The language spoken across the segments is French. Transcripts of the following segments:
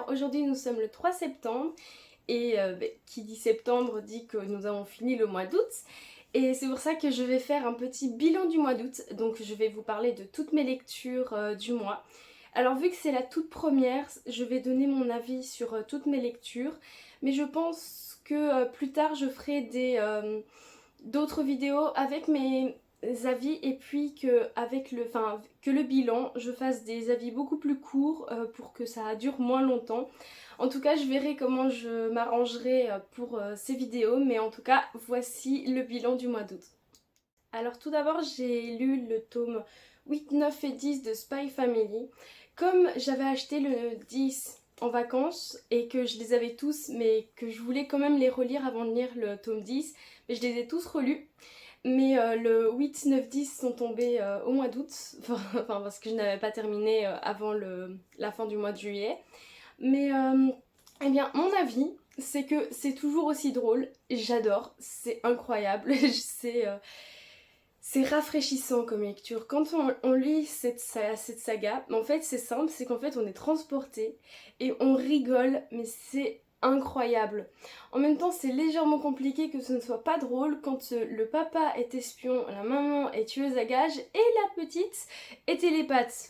Alors aujourd'hui nous sommes le 3 septembre et qui dit septembre dit que nous avons fini le mois d'août. Et c'est pour ça que je vais faire un petit bilan du mois d'août. Donc je vais vous parler de toutes mes lectures du mois. Alors vu que c'est la toute première, je vais donner mon avis sur toutes mes lectures. Mais je pense que plus tard je ferai d'autres vidéos avec mes avis et puis que le bilan, je fasse des avis beaucoup plus courts pour que ça dure moins longtemps. En tout cas, je verrai comment je m'arrangerai pour ces vidéos, mais en tout cas, voici le bilan du mois d'août. Alors tout d'abord, j'ai lu le tome 8, 9 et 10 de Spy Family. Comme j'avais acheté le 10 en vacances et que je les avais tous, mais que je voulais quand même les relire avant de lire le tome 10, mais je les ai tous relus. Mais le 8, 9, 10 sont tombés au mois d'août, enfin parce que je n'avais pas terminé avant la fin du mois de juillet. Mais eh bien mon avis, c'est que c'est toujours aussi drôle, j'adore, c'est incroyable, c'est rafraîchissant comme lecture. Quand on lit cette saga, en fait c'est simple, c'est qu'en fait on est transporté et on rigole, mais c'est incroyable. En même temps c'est légèrement compliqué que ce ne soit pas drôle quand le papa est espion, la maman est tueuse à gages et la petite est télépathe.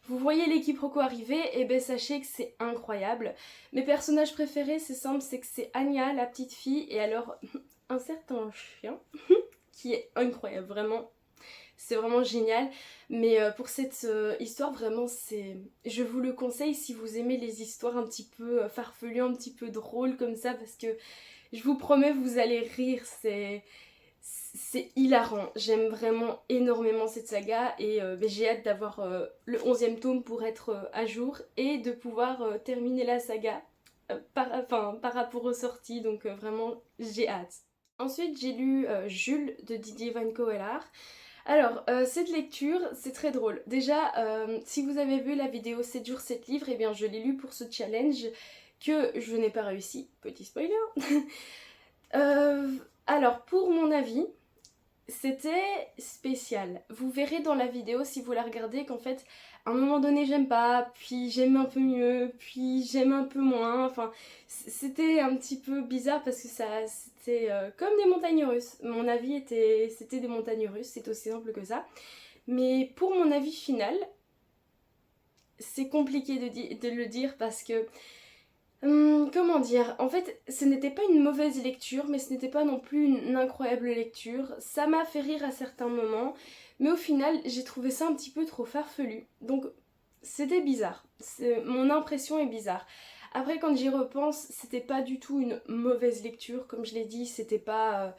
Vous voyez les quiproquos arriver, et ben sachez que c'est incroyable. Mes personnages préférés, c'est simple, c'est que c'est Anya, la petite fille, et alors un certain chien qui est incroyable, vraiment. C'est vraiment génial. Mais pour cette histoire, vraiment, je vous le conseille si vous aimez les histoires un petit peu farfelues, un petit peu drôles comme ça, parce que je vous promets, vous allez rire. C'est hilarant. J'aime vraiment énormément cette saga et j'ai hâte d'avoir le 11e tome pour être à jour et de pouvoir terminer la saga par rapport aux sorties. Donc vraiment, j'ai hâte. Ensuite, j'ai lu Jules de Didier Van Coëllar. Alors, cette lecture, c'est très drôle. Déjà, si vous avez vu la vidéo 7 jours 7 livres, eh bien je l'ai lu pour ce challenge que je n'ai pas réussi. Petit spoiler. Euh, alors, pour mon avis, c'était spécial. Vous verrez dans la vidéo si vous la regardez qu'en fait, à un moment donné, j'aime pas, puis j'aime un peu mieux, puis j'aime un peu moins. Enfin, c'était un petit peu bizarre parce que c'était comme des montagnes russes. Mon avis c'était des montagnes russes, c'est aussi simple que ça. Mais pour mon avis final, c'est compliqué de le dire parce que comment dire? En fait, ce n'était pas une mauvaise lecture, mais ce n'était pas non plus une incroyable lecture. Ça m'a fait rire à certains moments, mais au final, j'ai trouvé ça un petit peu trop farfelu. Donc, c'était bizarre. Mon impression est bizarre. Après, quand j'y repense, c'était pas du tout une mauvaise lecture. Comme je l'ai dit, c'était pas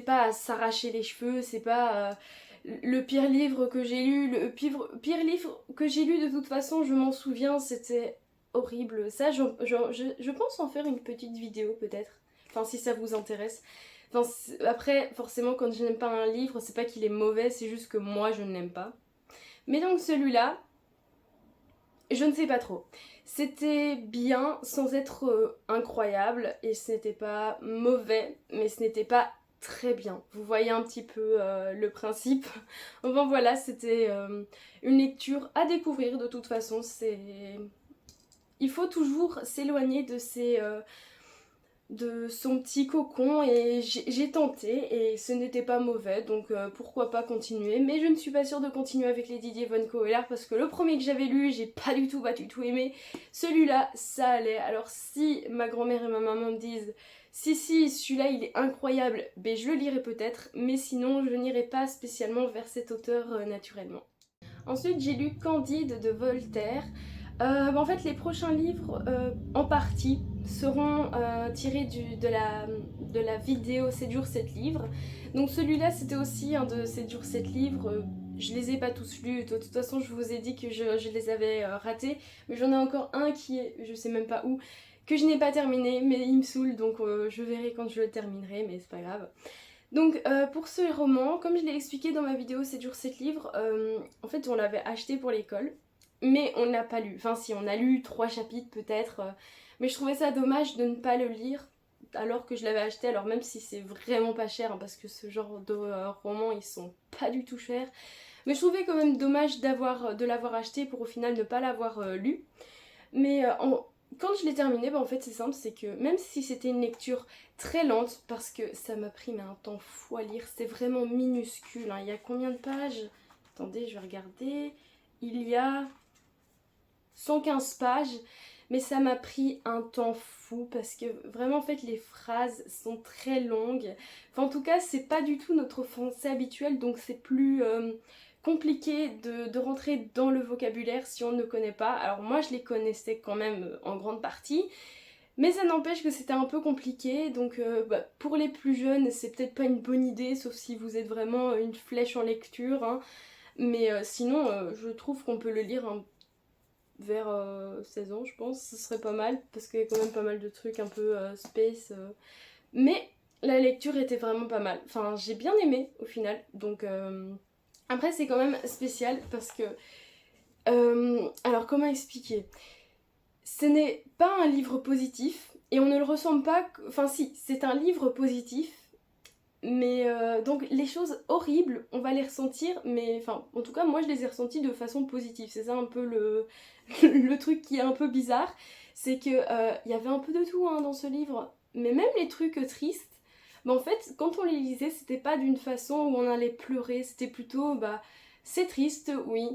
à s'arracher les cheveux, c'est pas le pire livre que j'ai lu. Le pire livre que j'ai lu, de toute façon, je m'en souviens, c'était horrible. Ça, je pense en faire une petite vidéo peut-être. Enfin, si ça vous intéresse. Enfin, après, forcément, quand je n'aime pas un livre, c'est pas qu'il est mauvais, c'est juste que moi, je ne l'aime pas. Mais donc celui-là, je ne sais pas trop. C'était bien sans être incroyable et ce n'était pas mauvais, mais ce n'était pas très bien. Vous voyez un petit peu le principe. Enfin voilà, c'était une lecture à découvrir de toute façon. Il faut toujours s'éloigner de son petit cocon et j'ai tenté et ce n'était pas mauvais donc pourquoi pas continuer, mais je ne suis pas sûre de continuer avec les Didier Von Coëllar parce que le premier que j'avais lu j'ai pas du tout aimé, celui-là ça allait. Alors si ma grand-mère et ma maman me disent si celui-là il est incroyable, ben je le lirai peut-être, mais sinon je n'irai pas spécialement vers cet auteur naturellement. Ensuite j'ai lu Candide de Voltaire. En fait, les prochains livres, en partie, seront tirés de la vidéo 7 jours 7 livres. Donc celui-là, c'était aussi un de 7 jours 7 livres. Je les ai pas tous lus, de toute façon, je vous ai dit que je les avais ratés. Mais j'en ai encore un qui est, je sais même pas où, que je n'ai pas terminé, mais il me saoule, donc je verrai quand je le terminerai, mais c'est pas grave. Donc pour ce roman, comme je l'ai expliqué dans ma vidéo 7 jours 7 livres, en fait on l'avait acheté pour l'école, mais on ne l'a pas lu. Enfin si, on a lu 3 chapitres peut-être, mais je trouvais ça dommage de ne pas le lire alors que je l'avais acheté, alors même si c'est vraiment pas cher, hein, parce que ce genre de romans ils sont pas du tout chers, mais je trouvais quand même dommage de l'avoir acheté pour au final ne pas l'avoir lu. Mais quand je l'ai terminé, bah en fait c'est simple, c'est que même si c'était une lecture très lente, parce que ça m'a pris mais un temps fou à lire, c'est vraiment minuscule, hein. Il y a combien de pages? Attendez, je vais regarder. Il y a 115 pages, mais ça m'a pris un temps fou parce que vraiment en fait les phrases sont très longues. Enfin, en tout cas c'est pas du tout notre français habituel, donc c'est plus compliqué de rentrer dans le vocabulaire si on ne connaît pas. Alors moi je les connaissais quand même en grande partie, mais ça n'empêche que c'était un peu compliqué, donc bah, pour les plus jeunes c'est peut-être pas une bonne idée, sauf si vous êtes vraiment une flèche en lecture, hein. Mais sinon je trouve qu'on peut le lire vers 16 ans, je pense, ce serait pas mal, parce qu'il y a quand même pas mal de trucs un peu space. Mais la lecture était vraiment pas mal. Enfin, j'ai bien aimé au final. Donc, après, c'est quand même spécial parce que. Alors, comment expliquer? Ce n'est pas un livre positif et on ne le ressent pas. Enfin, si, c'est un livre positif. Mais donc les choses horribles, on va les ressentir, mais enfin, en tout cas, moi je les ai ressenties de façon positive. C'est ça un peu le truc qui est un peu bizarre, c'est que il y avait un peu de tout hein, dans ce livre, mais même les trucs tristes, bah, en fait, quand on les lisait, c'était pas d'une façon où on allait pleurer, c'était plutôt, bah, c'est triste, oui,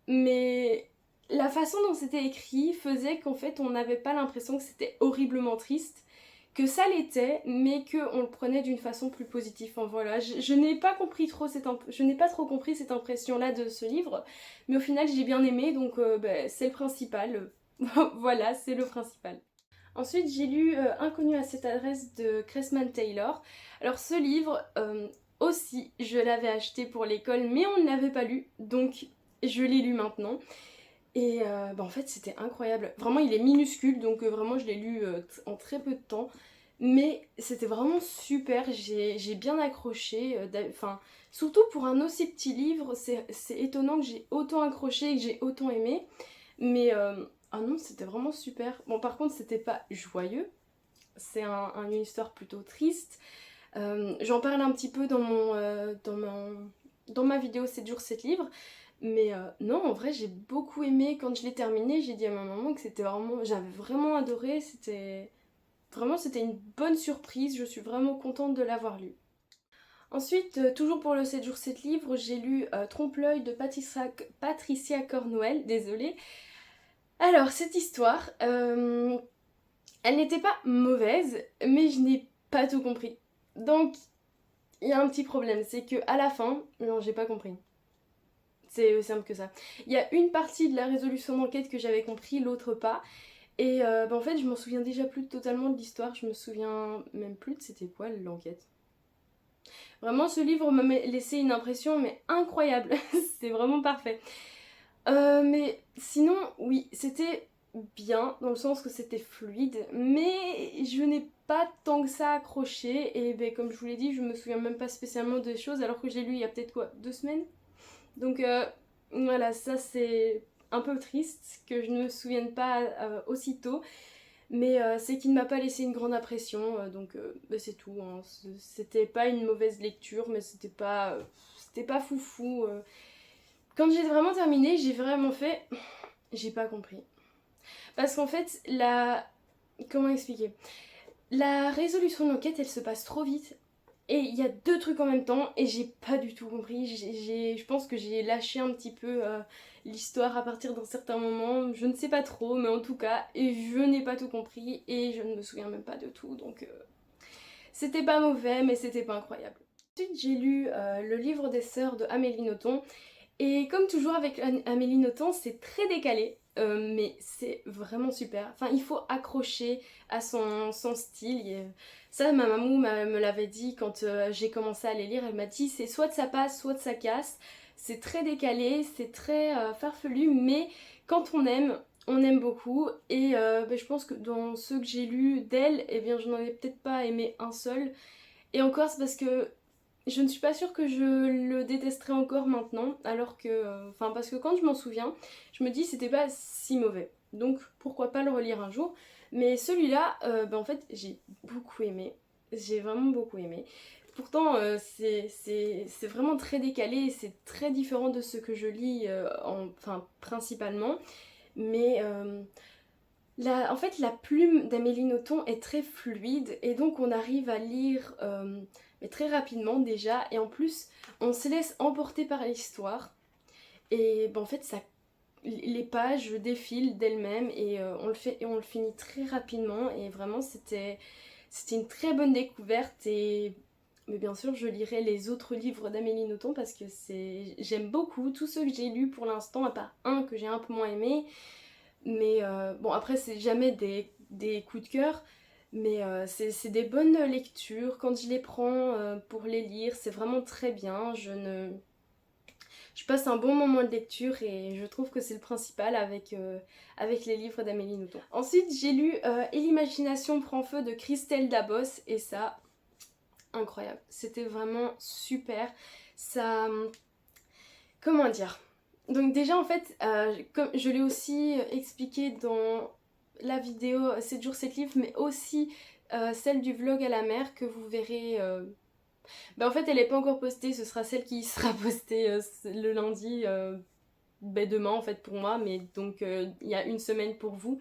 mais la façon dont c'était écrit faisait qu'en fait, on n'avait pas l'impression que c'était horriblement triste que ça l'était, mais qu'on le prenait d'une façon plus positive. Enfin voilà, je n'ai pas compris trop je n'ai pas trop compris cette impression-là de ce livre, mais au final j'ai bien aimé, donc bah, c'est le principal. Voilà, c'est le principal. Ensuite, j'ai lu Inconnu à cette adresse de Cressman Taylor. Alors ce livre, aussi, je l'avais acheté pour l'école, mais on ne l'avait pas lu, donc je l'ai lu maintenant. Et bah en fait c'était incroyable. Vraiment il est minuscule donc vraiment je l'ai lu en très peu de temps. Mais c'était vraiment super, j'ai bien accroché. Enfin, surtout pour un aussi petit livre, c'est étonnant que j'ai autant accroché et que j'ai autant aimé. Mais ah non, c'était vraiment super. Bon par contre c'était pas joyeux, c'est une histoire plutôt triste. J'en parle un petit peu dans ma vidéo 7 jours 7 livres. Mais non, en vrai, j'ai beaucoup aimé. Quand je l'ai terminé, j'ai dit à ma maman que c'était vraiment. J'avais vraiment adoré. C'était une bonne surprise. Je suis vraiment contente de l'avoir lu. Ensuite, toujours pour le 7 jours 7 livres, j'ai lu Trompe-l'œil de Patricia Cornwell. Désolée. Alors, cette histoire, elle n'était pas mauvaise, mais je n'ai pas tout compris. Donc, il y a un petit problème. C'est que à la fin, non, j'ai pas compris. C'est aussi simple que ça. Il y a une partie de la résolution d'enquête que j'avais compris, l'autre pas. Et bah en fait, je m'en souviens déjà plus totalement de l'histoire. Je me souviens même plus de c'était quoi l'enquête. Vraiment, ce livre m'a laissé une impression mais incroyable. C'est vraiment parfait. Mais sinon, oui, c'était bien dans le sens que c'était fluide, mais je n'ai pas tant que ça accroché. Et ben, comme je vous l'ai dit, je me souviens même pas spécialement des choses alors que j'ai lu il y a peut-être quoi, 2 semaines. Donc voilà, ça c'est un peu triste que je ne me souvienne pas aussitôt, mais c'est qu'il ne m'a pas laissé une grande impression, donc bah, c'est tout, hein. C'était pas une mauvaise lecture, mais c'était pas foufou. Quand j'ai vraiment terminé, j'ai vraiment fait, j'ai pas compris. Parce qu'en fait, comment expliquer? La résolution de l'enquête, elle se passe trop vite. Et il y a deux trucs en même temps et j'ai pas du tout compris. Je pense que j'ai lâché un petit peu l'histoire à partir d'un certain moment. Je ne sais pas trop, mais en tout cas, je n'ai pas tout compris et je ne me souviens même pas de tout. Donc c'était pas mauvais, mais c'était pas incroyable. Ensuite, j'ai lu le livre des sœurs de Amélie Nothomb. Et comme toujours avec Amélie Nothomb, c'est très décalé, mais c'est vraiment super. Enfin, il faut accrocher à son style. Ça, ma mamou me l'avait dit quand j'ai commencé à les lire. Elle m'a dit c'est soit de ça passe, soit de ça casse. C'est très décalé, c'est très farfelu, mais quand on aime beaucoup. Et ben, je pense que dans ceux que j'ai lus d'elle, eh bien, je n'en ai peut-être pas aimé un seul. Et encore, c'est parce que je ne suis pas sûre que je le détesterais encore maintenant, alors que... Enfin, parce que quand je m'en souviens, je me dis c'était pas si mauvais. Donc pourquoi pas le relire un jour. Mais celui-là, en fait, j'ai beaucoup aimé. J'ai vraiment beaucoup aimé. Pourtant, c'est vraiment très décalé, c'est très différent de ce que je lis, enfin, principalement. Mais En fait, la plume d'Amélie Nothomb est très fluide et donc on arrive à lire mais très rapidement déjà et en plus on se laisse emporter par l'histoire et en fait les pages défilent d'elles-mêmes et on le fait et on le finit très rapidement et vraiment c'était une très bonne découverte et mais bien sûr je lirai les autres livres d'Amélie Nothomb parce que j'aime beaucoup tous ceux que j'ai lus pour l'instant à part un que j'ai un peu moins aimé. Mais bon, après, c'est jamais des coups de cœur, mais c'est des bonnes lectures. Quand je les prends pour les lire, c'est vraiment très bien. Je passe un bon moment de lecture et je trouve que c'est le principal avec les livres d'Amélie Nothomb. Ensuite, j'ai lu Et l'imagination prend feu de Christelle Dabos et ça, incroyable. C'était vraiment super. Ça. Comment dire? Donc déjà en fait, comme je l'ai aussi expliqué dans la vidéo 7 jours 7 livres, mais aussi celle du vlog à la mer que vous verrez. En fait elle n'est pas encore postée, ce sera celle qui sera postée le lundi, demain en fait pour moi, mais donc il y a une semaine pour vous.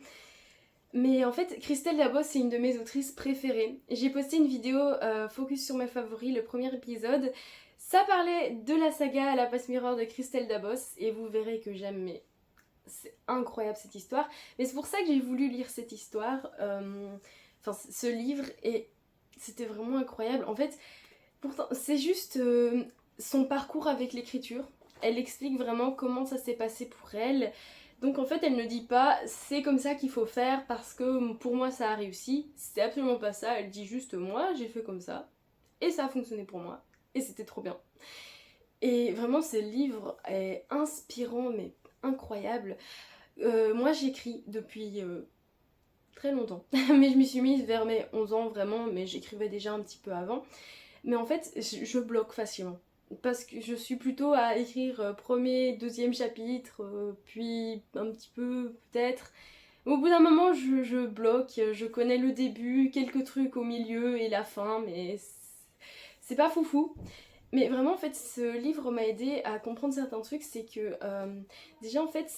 Mais en fait, Christelle Dabos, c'est une de mes autrices préférées. J'ai posté une vidéo focus sur mes favoris, le premier épisode. Ça parlait de la saga La Passe Miroir de Christelle Dabos et vous verrez que j'aime, mais c'est incroyable cette histoire. Mais c'est pour ça que j'ai voulu lire cette histoire, enfin ce livre, et c'était vraiment incroyable. En fait, pourtant, c'est juste son parcours avec l'écriture. Elle explique vraiment comment ça s'est passé pour elle. Donc en fait, elle ne dit pas c'est comme ça qu'il faut faire parce que pour moi ça a réussi. C'est absolument pas ça. Elle dit juste moi j'ai fait comme ça et ça a fonctionné pour moi et c'était trop bien. Et vraiment, ce livre est inspirant mais incroyable. Moi j'écris depuis très longtemps, mais je m'y suis mise vers mes 11 ans vraiment, mais j'écrivais déjà un petit peu avant. Mais en fait, je bloque facilement. Parce que je suis plutôt à écrire premier, deuxième chapitre, puis un petit peu peut-être. Au bout d'un moment, je bloque, je connais le début, quelques trucs au milieu et la fin, mais c'est pas foufou. Mais vraiment, en fait, ce livre m'a aidé à comprendre certains trucs. C'est que déjà, en fait,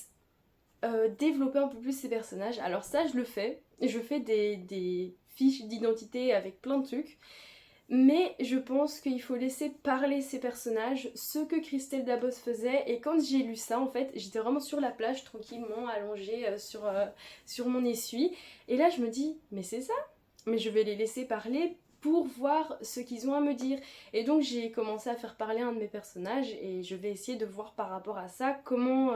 développer un peu plus ces personnages. Alors ça, je le fais. Je fais des fiches d'identité avec plein de trucs. Mais je pense qu'il faut laisser parler ces personnages, ce que Christelle Dabos faisait. Et quand j'ai lu ça, en fait, j'étais vraiment sur la plage, tranquillement, allongée sur mon essuie. Et là, je me dis, mais c'est ça. Mais je vais les laisser parler pour voir ce qu'ils ont à me dire. Et donc, j'ai commencé à faire parler un de mes personnages. Et je vais essayer de voir par rapport à ça comment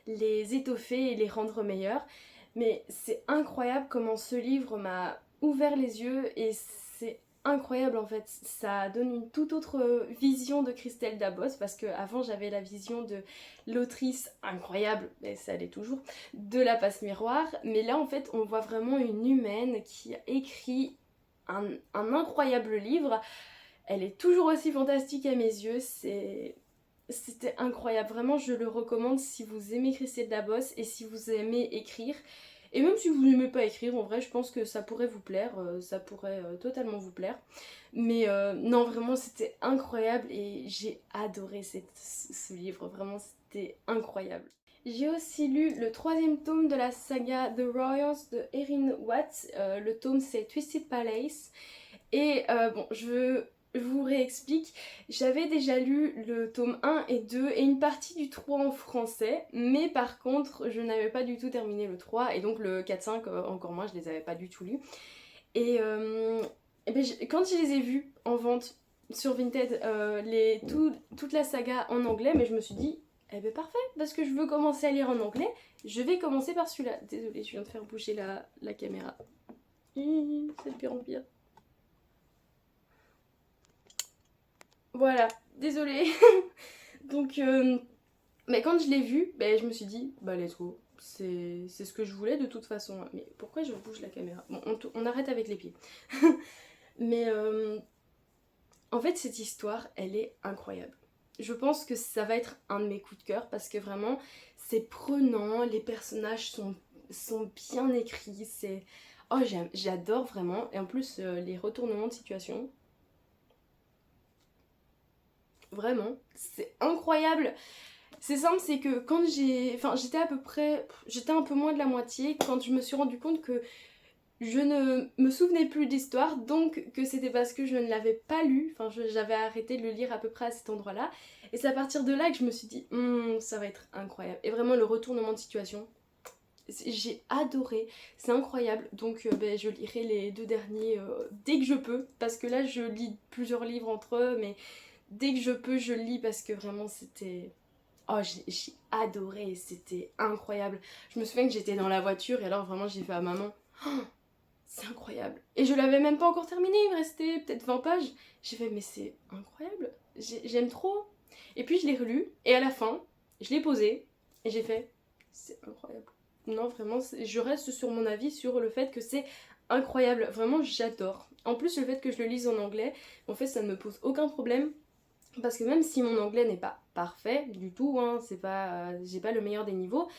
les étoffer et les rendre meilleurs. Mais c'est incroyable comment ce livre m'a ouvert les yeux et c'est incroyable en fait. Ça donne une toute autre vision de Christelle Dabos parce qu'avant j'avais la vision de l'autrice incroyable, et ça l'est toujours, de La Passe Miroir. Mais là en fait on voit vraiment une humaine qui a écrit un incroyable livre. Elle est toujours aussi fantastique à mes yeux, c'était incroyable, vraiment je le recommande si vous aimez Christelle Dabos et si vous aimez écrire. Et même si vous n'aimez pas écrire, en vrai je pense que ça pourrait vous plaire, ça pourrait totalement vous plaire. Mais non vraiment c'était incroyable et j'ai adoré ce livre, vraiment c'était incroyable. J'ai aussi lu le troisième tome de la saga The Royals de Erin Watts, le tome c'est Twisted Palace. Et bon, je vous réexplique, j'avais déjà lu le tome 1 et 2 et une partie du 3 en français, mais par contre je n'avais pas du tout terminé le 3 et donc le 4-5 encore moins, je les avais pas du tout lus. Et, quand je les ai vus en vente sur Vinted, toute la saga en anglais, mais je me suis dit, eh ben parfait, parce que je veux commencer à lire en anglais, je vais commencer par celui-là. Désolée, je viens de faire bouger la caméra. C'est de pire en pire. Voilà, désolée. Donc, mais quand je l'ai vu, je me suis dit, bah let's go. C'est ce que je voulais de toute façon. Mais pourquoi je bouge la caméra? Bon, on arrête avec les pieds. Mais en fait, cette histoire, elle est incroyable. Je pense que ça va être un de mes coups de cœur parce que vraiment, c'est prenant, les personnages sont bien écrits, c'est... Oh, j'adore vraiment. Et en plus, les retournements de situation, vraiment, c'est incroyable. C'est simple, c'est que quand j'étais à peu près... J'étais un peu moins de la moitié quand je me suis rendu compte que je ne me souvenais plus d'histoire, donc que c'était parce que je ne l'avais pas lu, j'avais arrêté de le lire à peu près à cet endroit-là, et c'est à partir de là que je me suis dit, ça va être incroyable. Et vraiment le retournement de situation, j'ai adoré, c'est incroyable, donc je lirai les 2 derniers dès que je peux, parce que là je lis plusieurs livres entre eux, mais dès que je peux je lis parce que vraiment c'était... Oh, j'ai adoré, c'était incroyable. Je me souviens que j'étais dans la voiture et alors vraiment j'ai fait à maman, oh, c'est incroyable. Et je l'avais même pas encore terminé, il me restait peut-être 20 pages. J'ai fait mais c'est incroyable, j'aime trop. Et puis je l'ai relu et à la fin, je l'ai posé et j'ai fait c'est incroyable. Non vraiment, je reste sur mon avis sur le fait que c'est incroyable. Vraiment j'adore. En plus le fait que je le lise en anglais, en fait ça ne me pose aucun problème. Parce que même si mon anglais n'est pas parfait du tout, hein, c'est pas, j'ai pas le meilleur des niveaux,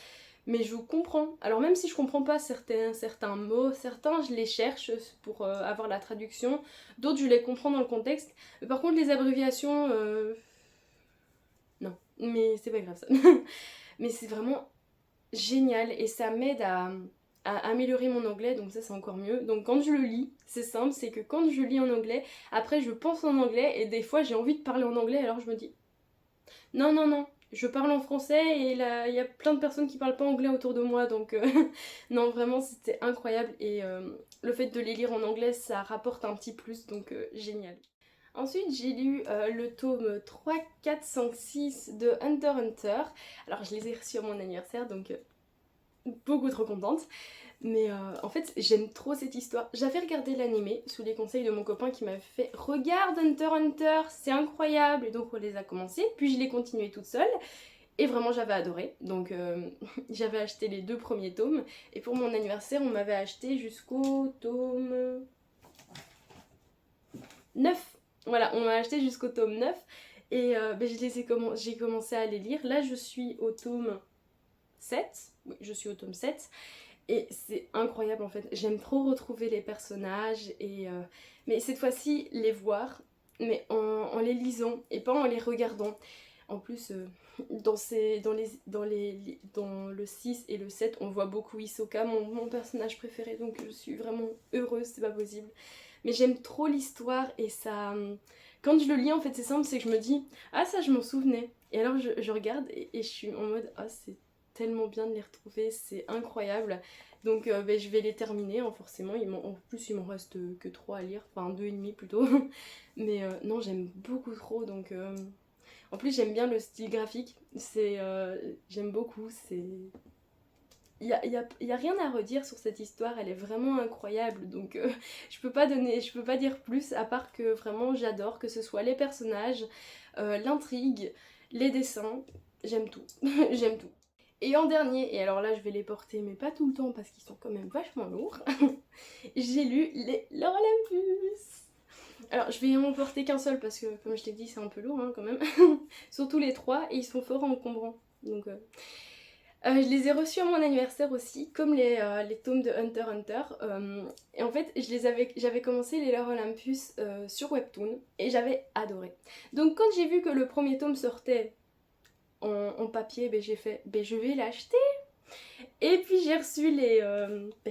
mais je comprends. Alors même si je comprends pas certains mots, certains je les cherche pour avoir la traduction, d'autres je les comprends dans le contexte. Mais par contre les abréviations, non, mais c'est pas grave ça. Mais c'est vraiment génial et ça m'aide à améliorer mon anglais, donc ça c'est encore mieux. Donc quand je le lis, c'est simple, c'est que quand je lis en anglais, après je pense en anglais et des fois j'ai envie de parler en anglais alors je me dis non, non, non, je parle en français et là il y a plein de personnes qui parlent pas anglais autour de moi donc non vraiment c'était incroyable et le fait de les lire en anglais ça rapporte un petit plus donc génial. Ensuite, j'ai lu le tome 3, 4, 5, 6 de Hunter x Hunter. Alors, je les ai reçus à mon anniversaire, donc beaucoup trop contente. Mais en fait, j'aime trop cette histoire. J'avais regardé l'animé sous les conseils de mon copain qui m'avait fait regarde Hunter x Hunter, c'est incroyable. Et donc on les a commencés, puis je l'ai continué toute seule. Et vraiment j'avais adoré. Donc j'avais acheté les 2 premiers tomes. Et pour mon anniversaire, on m'avait acheté jusqu'au tome 9. Voilà, on m'a acheté jusqu'au tome 9. Et j'ai commencé à les lire. Là, je suis au tome 7. Oui, je suis au tome 7. Et c'est incroyable en fait, j'aime trop retrouver les personnages et mais cette fois-ci les voir, mais en les lisant et pas en les regardant. En plus, dans le 6 et le 7, on voit beaucoup Hisoka, mon personnage préféré, donc je suis vraiment heureuse, c'est pas possible. Mais j'aime trop l'histoire et ça... Quand je le lis, en fait, c'est simple, c'est que je me dis, ah ça, je m'en souvenais. Et alors, je regarde et je suis en mode, ah c'est tellement bien de les retrouver, c'est incroyable. Donc je vais les terminer, hein, forcément. En plus, il m'en reste que 3 à lire, enfin 2 et demi plutôt. Mais non, j'aime beaucoup trop, donc... En plus, j'aime bien le style graphique, j'aime beaucoup, c'est... Y a rien à redire sur cette histoire, elle est vraiment incroyable, donc je peux pas dire plus, à part que vraiment j'adore, que ce soit les personnages, l'intrigue, les dessins, j'aime tout, j'aime tout. Et en dernier, et alors là je vais les porter, mais pas tout le temps parce qu'ils sont quand même vachement lourds, j'ai lu les Laure Olympus. Alors je vais en porter qu'un seul parce que comme je t'ai dit c'est un peu lourd hein, quand même, surtout les 3 et ils sont fort encombrants, donc... je les ai reçus à mon anniversaire aussi, comme les tomes de Hunter x Hunter. Et en fait, j'avais commencé les Lore Olympus sur Webtoon et j'avais adoré. Donc quand j'ai vu que le premier tome sortait en papier, j'ai fait je vais l'acheter. Et puis j'ai reçu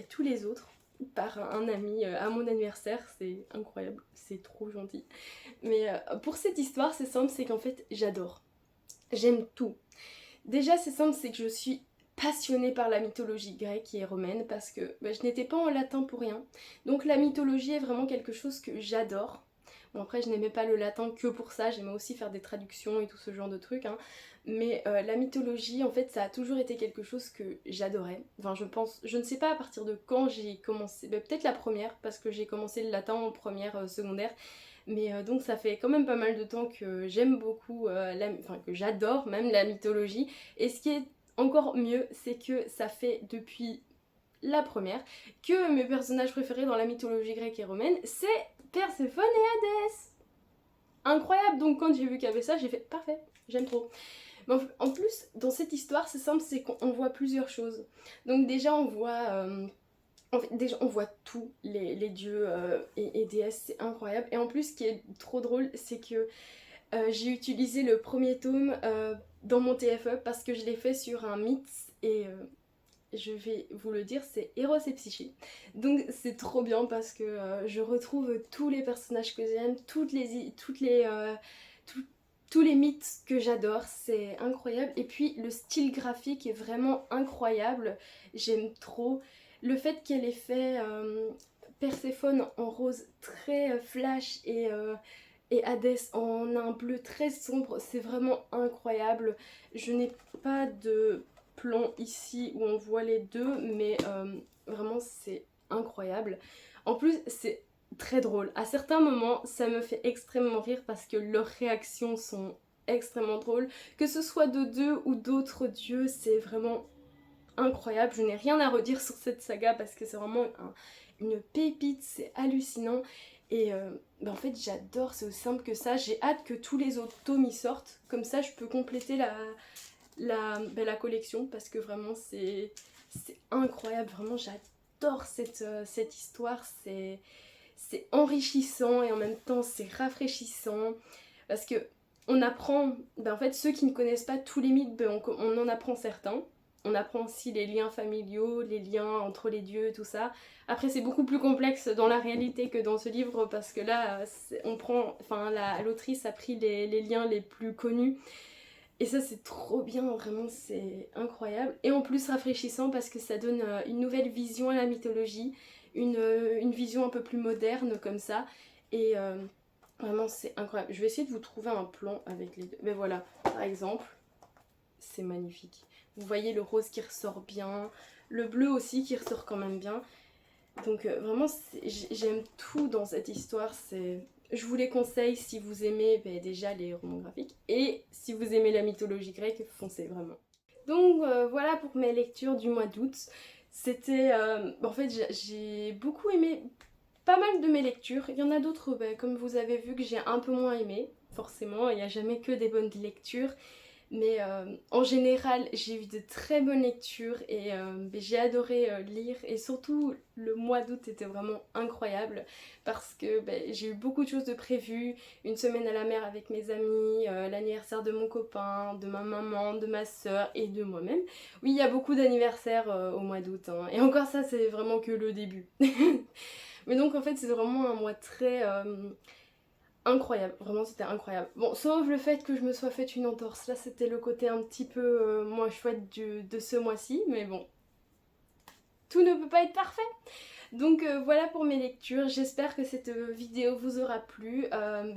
tous les autres par un ami à mon anniversaire, c'est incroyable, c'est trop gentil. Mais pour cette histoire, c'est simple, c'est qu'en fait j'adore. J'aime tout. Déjà, c'est simple, c'est que je suis passionnée par la mythologie grecque et romaine parce que je n'étais pas en latin pour rien. Donc la mythologie est vraiment quelque chose que j'adore. Bon après, je n'aimais pas le latin que pour ça, j'aimais aussi faire des traductions et tout ce genre de trucs. Hein. Mais la mythologie, en fait, ça a toujours été quelque chose que j'adorais. Enfin, je ne sais pas à partir de quand j'ai commencé, peut-être la première, parce que j'ai commencé le latin en première secondaire. Mais donc ça fait quand même pas mal de temps que j'aime beaucoup, que j'adore même la mythologie. Et ce qui est encore mieux, c'est que ça fait depuis la première que mes personnages préférés dans la mythologie grecque et romaine, c'est Perséphone et Hadès. Incroyable, donc quand j'ai vu qu'il y avait ça, j'ai fait parfait, j'aime trop. Mais en plus, dans cette histoire, c'est simple, c'est qu'on voit plusieurs choses. Donc déjà, on voit... En fait, déjà, on voit tous les dieux et déesses, c'est incroyable. Et en plus, ce qui est trop drôle, c'est que j'ai utilisé le premier tome dans mon TFE parce que je l'ai fait sur un mythe et je vais vous le dire, c'est Eros et Psyché. Donc c'est trop bien parce que je retrouve tous les personnages que j'aime, tous les mythes que j'adore, c'est incroyable. Et puis le style graphique est vraiment incroyable, j'aime trop. Le fait qu'elle ait fait Perséphone en rose très flash et Hadès en un bleu très sombre, c'est vraiment incroyable. Je n'ai pas de plan ici où on voit les deux, mais vraiment c'est incroyable. En plus c'est très drôle. À certains moments ça me fait extrêmement rire parce que leurs réactions sont extrêmement drôles. Que ce soit de deux ou d'autres dieux, c'est vraiment incroyable. Je n'ai rien à redire sur cette saga parce que c'est vraiment une pépite, c'est hallucinant. Et en fait j'adore, c'est aussi simple que ça. J'ai hâte que tous les autres tomes y sortent. Comme ça je peux compléter la collection parce que vraiment c'est incroyable. Vraiment j'adore cette histoire. C'est enrichissant et en même temps c'est rafraîchissant. Parce que on apprend, en fait ceux qui ne connaissent pas tous les mythes, on en apprend certains. On apprend aussi les liens familiaux, les liens entre les dieux, tout ça. Après c'est beaucoup plus complexe dans la réalité que dans ce livre parce que là on prend, enfin l'autrice a pris les liens les plus connus. Et ça c'est trop bien, vraiment c'est incroyable. Et en plus rafraîchissant parce que ça donne une nouvelle vision à la mythologie, une vision un peu plus moderne comme ça. Et vraiment c'est incroyable. Je vais essayer de vous trouver un plan avec les deux. Mais voilà, par exemple, c'est magnifique. Vous voyez le rose qui ressort bien, le bleu aussi qui ressort quand même bien. Donc vraiment j'aime tout dans cette histoire. Je vous les conseille si vous aimez déjà les romans graphiques et si vous aimez la mythologie grecque, foncez vraiment. Donc voilà pour mes lectures du mois d'août. C'était... en fait j'ai beaucoup aimé pas mal de mes lectures. Il y en a d'autres comme vous avez vu que j'ai un peu moins aimé. Forcément, il n'y a jamais que des bonnes lectures. Mais en général, j'ai eu de très bonnes lectures et j'ai adoré lire. Et surtout, le mois d'août était vraiment incroyable parce que j'ai eu beaucoup de choses de prévues. Une semaine à la mer avec mes amis, l'anniversaire de mon copain, de ma maman, de ma soeur et de moi-même. Oui, il y a beaucoup d'anniversaires au mois d'août. Hein. Et encore ça, c'est vraiment que le début. Mais donc en fait, c'est vraiment un mois très... incroyable, vraiment c'était incroyable. Bon, sauf le fait que je me sois fait une entorse, là c'était le côté un petit peu moins chouette de ce mois-ci, mais bon, tout ne peut pas être parfait. Donc voilà pour mes lectures, j'espère que cette vidéo vous aura plu.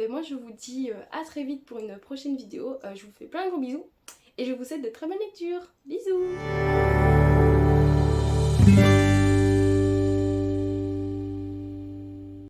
Moi je vous dis à très vite pour une prochaine vidéo, je vous fais plein de gros bisous et je vous souhaite de très bonnes lectures. Bisous.